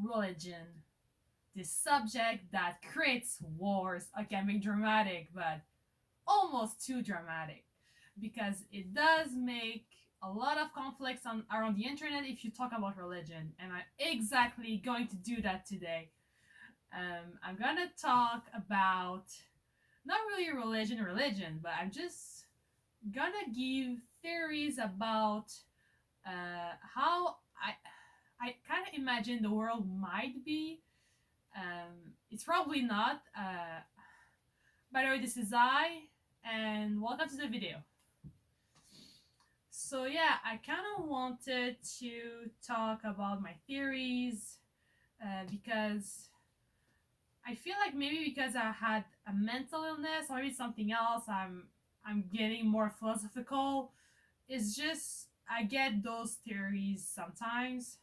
religion, this subject that creates wars. Okay, I'm being dramatic, but almost too dramatic because it does make a lot of conflicts around the internet if you talk about religion, and I'm exactly going to do that today. I'm gonna talk about not really religion, but I'm just gonna give theories about how I kind of imagine the world might be. It's probably not. By the way, this is and welcome to the video. So yeah, I kind of wanted to talk about my theories because I feel like maybe because I had a mental illness or maybe something else, I'm getting more philosophical. It's just I get those theories sometimes,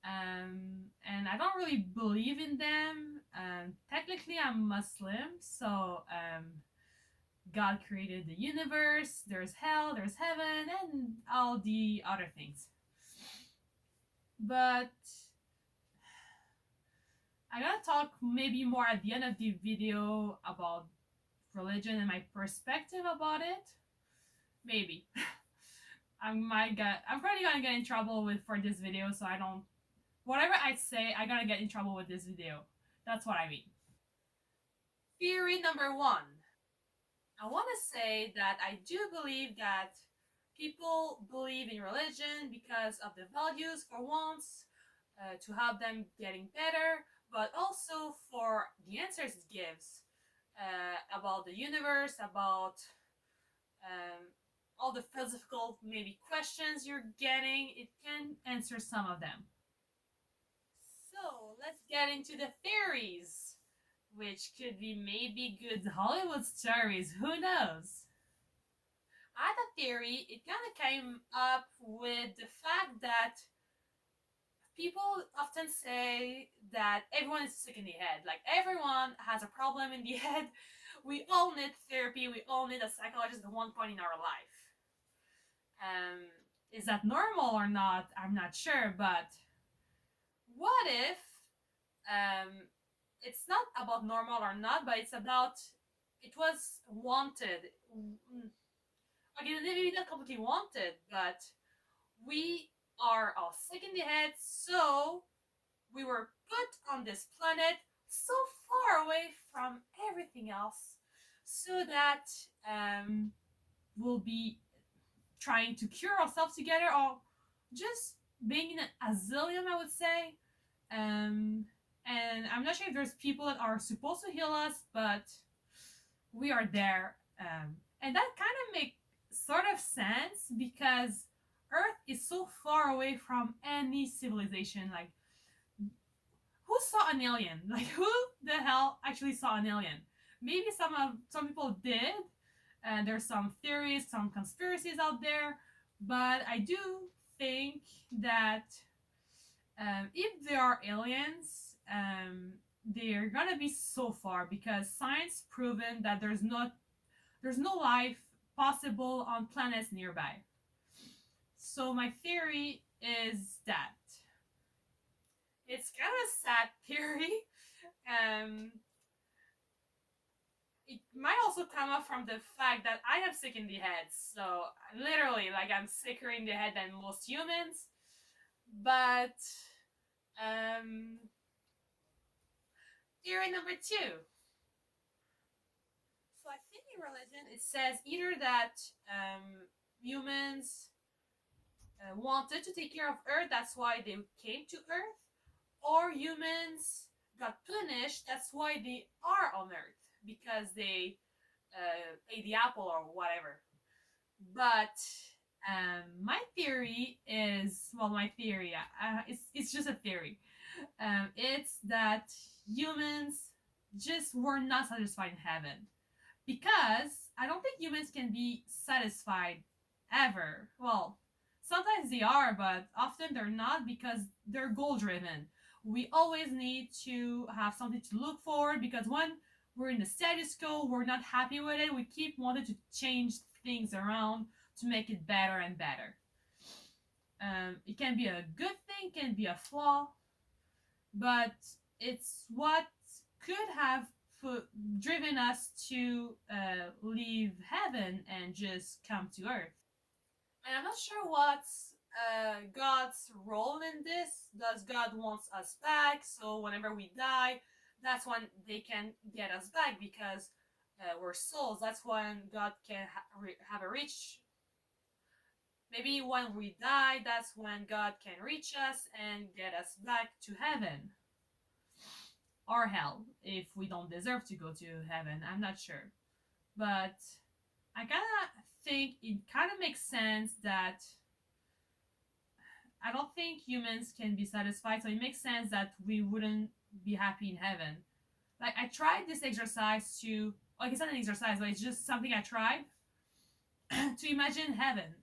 and I don't really believe in them. Technically, I'm Muslim, so God created the universe. There's hell, there's heaven, and all the other things. But I gotta talk maybe more at the end of the video about religion and my perspective about it. Maybe. I'm probably gonna get in trouble with for this video, so I don't whatever I say, I gotta get in trouble with this video. That's what I mean. Theory number one. I wanna say that I do believe that people believe in religion because of the values for once, to help them getting better, but also for the answers it gives about the universe, about um, all the philosophical maybe questions you're getting. It can answer some of them. So let's get into the theories, which could be maybe good Hollywood stories. Who knows? I had a theory. It kind of came up with the fact that people often say that everyone is sick in the head. Like everyone has a problem in the head. We all need therapy. We all need a psychologist at one point in our life. Um, is that normal or not? I'm not sure. But what if um, it's not about normal or not, but it's about it was wanted. Okay, maybe not completely wanted, but we are all sick in the head, so we were put on this planet so far away from everything else so that we'll be trying to cure ourselves together or just being in an asylum, I would say. Um, and I'm not sure if there's people that are supposed to heal us, but we are there. And that kind of makes sort of sense because Earth is so far away from any civilization. Like, who saw an alien? Like, who the hell actually saw an alien? Maybe some people did, and there's some theories, some conspiracies out there, but I do think that if there are aliens, they're gonna be so far because science proven that there's no life possible on planets nearby. So my theory is that it's kind of a sad theory. Um, it might also come up from the fact that I am sick in the head. So literally, like I'm sicker in the head than most humans. But um, theory number two. So I think in religion it says either that humans wanted to take care of Earth, that's why they came to Earth, or humans got punished, that's why they are on Earth because they ate the apple or whatever. But my theory is well, my theory, it's just a theory. It's that humans just were not satisfied in heaven because I don't think humans can be satisfied ever. Well, sometimes they are, but often they're not because they're goal driven. We always need to have something to look forward because when we're in the status quo, we're not happy with it. We keep wanting to change things around to make it better and better. It can be a good thing, can be a flaw. but it's what could have put, driven us to leave heaven and just come to earth. And I'm not sure what's God's role in this. Does God wants us back? So whenever we die, that's when they can get us back because we're souls. That's when God can have a reach. Maybe when we die, that's when God can reach us and get us back to heaven or hell if we don't deserve to go to heaven. I'm not sure, but I kind of think it kind of makes sense that I don't think humans can be satisfied, so it makes sense that we wouldn't be happy in heaven. Like I tried this exercise to, like it's not an exercise, but it's just something I tried to imagine heaven,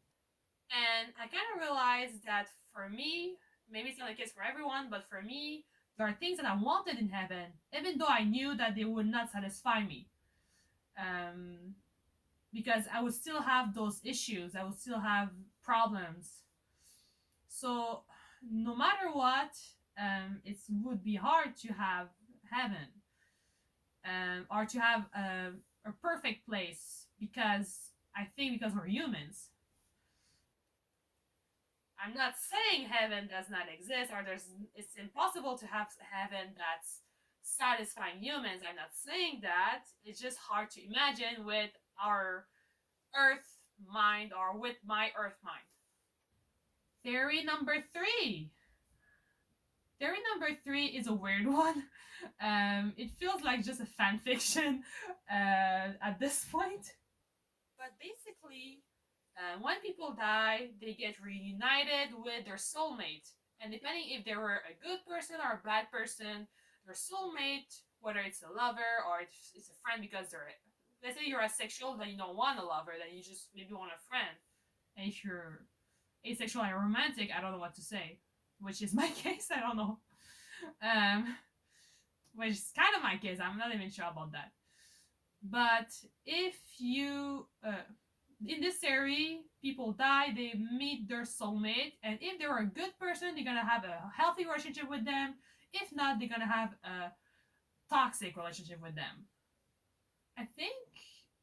and I kind of realized that for me, maybe it's not the case for everyone, but for me, there are things that I wanted in heaven, even though I knew that they would not satisfy me. Um, because I would still have those issues, I would still have problems. So no matter what, it would be hard to have heaven or to have a perfect place because I think because we're humans. I'm not saying heaven does not exist or there's it's impossible to have heaven that's satisfying humans. I'm not saying that. It's just hard to imagine with our earth mind or with my earth mind. Theory number three. Theory number three is a weird one. It feels like just a fan fiction at this point. But basically, when people die, they get reunited with their soulmate. And depending if they were a good person or a bad person, their soulmate, whether it's a lover or it's a friend because they're, let's say you're asexual, then you don't want a lover, then you just maybe want a friend. And if you're asexual and romantic, I don't know what to say, which is my case. I don't know. Um, which is kind of my case. I'm not even sure about that. But if you, in this series, people die, they meet their soulmate, and if they're a good person, they're gonna have a healthy relationship with them. If not, they're gonna have a toxic relationship with them. I think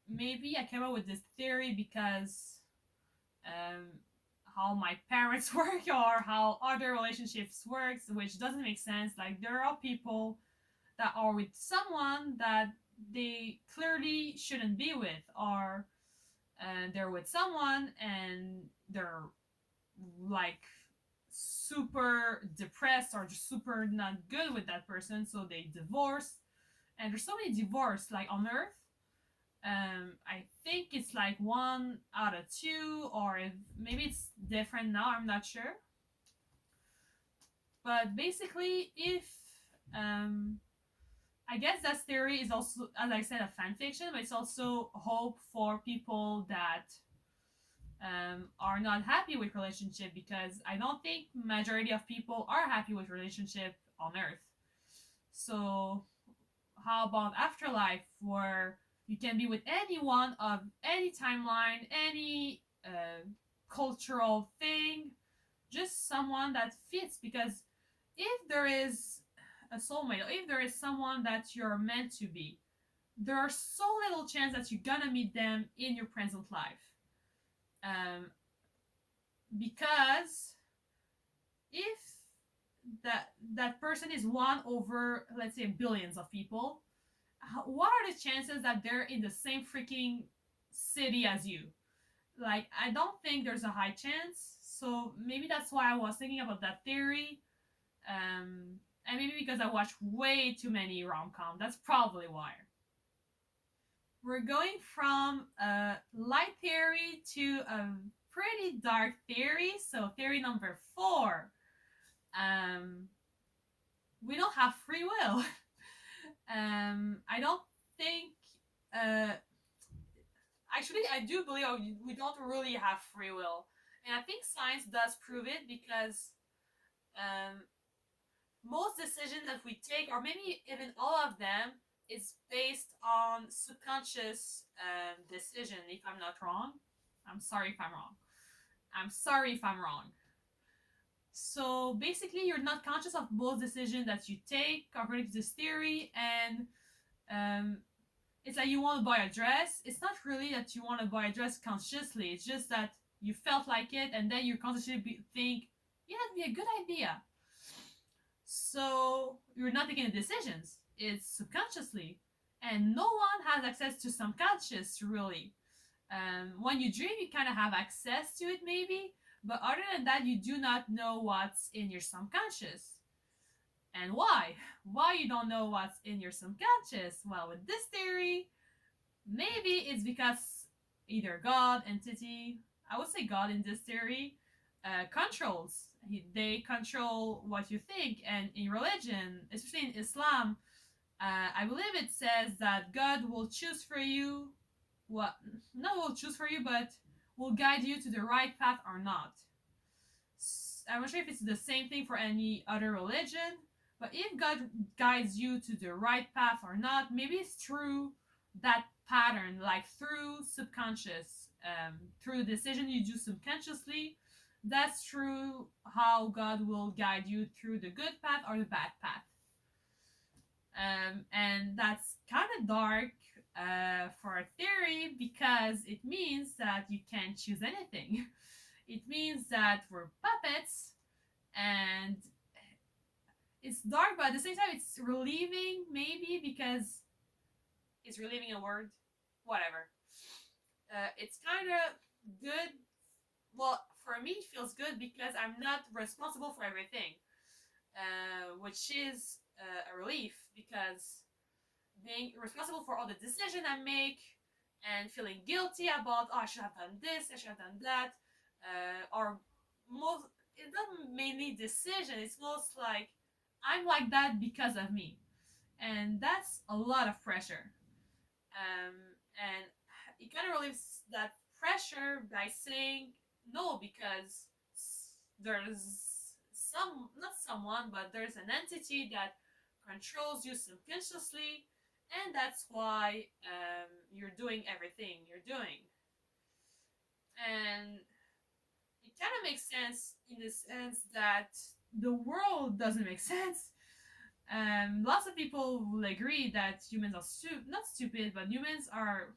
maybe I came up with this theory because um, how my parents work or how other relationships works, which doesn't make sense. Like there are people that are with someone that they clearly shouldn't be with, or they're with someone and they're like super depressed or just super not good with that person, so they divorce. And there's so many divorce like on Earth. I think it's like one out of two, or if maybe it's different now. I'm not sure. But basically, if I guess that theory is also, as I said, a fan fiction, but it's also hope for people that are not happy with relationship because I don't think majority of people are happy with relationship on Earth. So how about afterlife where you can be with anyone of any timeline, any cultural thing, just someone that fits? Because if there is a soulmate, or if there is someone that you're meant to be, there are so little chance that you're gonna meet them in your present life. Um, because if that person is one over, let's say, billions of people, what are the chances that they're in the same freaking city as you? Like, I don't think there's a high chance. So maybe that's why I was thinking about that theory. And maybe because I watched way too many rom com. That's probably why. We're going from a light theory to a pretty dark theory. So theory number four. Um, we don't have free will. I don't think. Uh, Actually, I do believe we don't really have free will, and I think science does prove it because um, most decisions that we take, or maybe even all of them, is based on subconscious decision. If I'm not wrong, I'm sorry if I'm wrong. I'm sorry if I'm wrong. So basically, you're not conscious of both decisions that you take according to this theory, and um, it's like you want to buy a dress. It's not really that you want to buy a dress consciously. It's just that you felt like it, and then you consciously think, yeah, that'd be a good idea. So you're not taking the decisions. It's subconsciously, and no one has access to subconscious really. When you dream, you kind of have access to it, maybe, but other than that, you do not know what's in your subconscious. And why? Why you don't know what's in your subconscious? Well, with this theory, maybe it's because either God, entity, I would say God in this theory, controls. They control what you think. And in religion, especially in Islam, I believe it says that God will choose for you what, not will choose for you, but will guide you to the right path or not. I'm not sure if it's the same thing for any other religion, but if God guides you to the right path or not, maybe it's through that pattern, like through subconscious, through the decision you do subconsciously. That's true how God will guide you through the good path or the bad path. And that's kind of dark for a theory because it means that you can't choose anything. It means that we're puppets, and it's dark, but at the same time, it's relieving, maybe because it's relieving a word, whatever. It's kind of good. Well, for me, it feels good because I'm not responsible for everything, which is a relief because being responsible for all the decisions I make and feeling guilty about, oh, I should have done this, I should have done that, or most, it's not mainly decision, it's most like I'm like that because of me. And that's a lot of pressure. And it kind of relieves that pressure by saying no because there's not someone, but there's an entity that controls you subconsciously, and that's why you're doing everything you're doing. And it kind of makes sense in the sense that the world doesn't make sense. Lots of people will agree that humans are not stupid, but humans are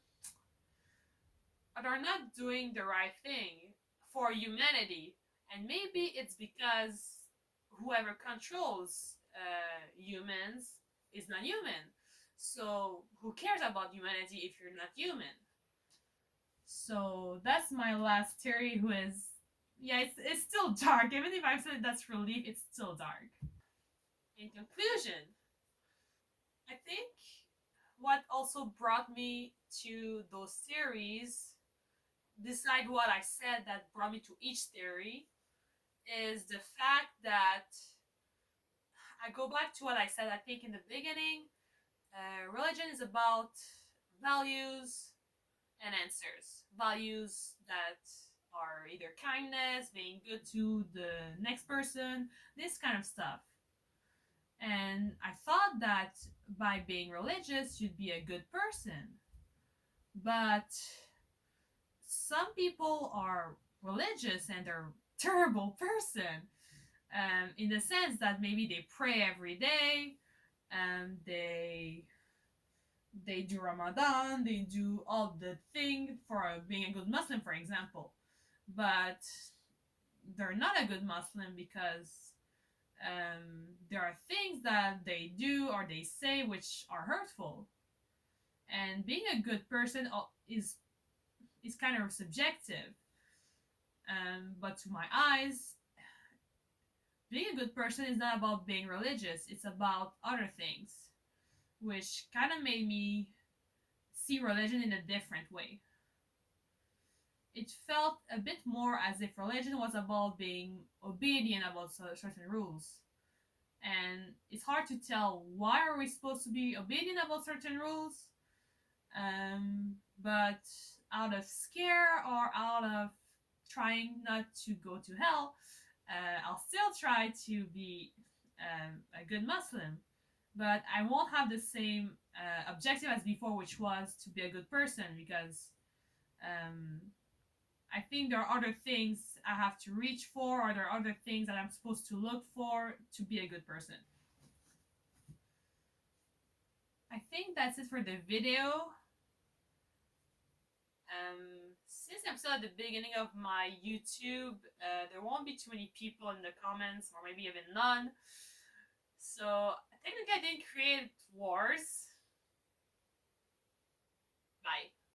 not doing the right thing for humanity, and maybe it's because whoever controls humans is not human. So who cares about humanity if you're not human? So that's my last theory. Who is, yeah, it's still dark. Even if I've said that's relief, it's still dark. In conclusion, I think what also brought me to those theories, beside what I said that brought me to each theory, is the fact that I go back to what I said, I think, in the beginning. Religion is about values and answers. Values that are either kindness, being good to the next person, this kind of stuff. And I thought that by being religious, you'd be a good person. But some people are religious and they're a terrible person, in the sense that maybe they pray every day, and they do Ramadan, they do all the thing for being a good Muslim, for example. But they're not a good Muslim because there are things that they do or they say which are hurtful. And being a good person is kind of subjective. But to my eyes, being a good person is not about being religious. It's about other things, which kind of made me see religion in a different way. It felt a bit more as if religion was about being obedient about certain rules. And it's hard to tell why are we supposed to be obedient about certain rules, but out of scare or out of trying not to go to hell, I'll still try to be a good Muslim, but I won't have the same objective as before, which was to be a good person, because um, I think there are other things I have to reach for, or there are other things that I'm supposed to look for to be a good person. I think that's it for the video. Since I'm still at the beginning of my YouTube, there won't be too many people in the comments, or maybe even none. So technically I didn't create wars. Bye.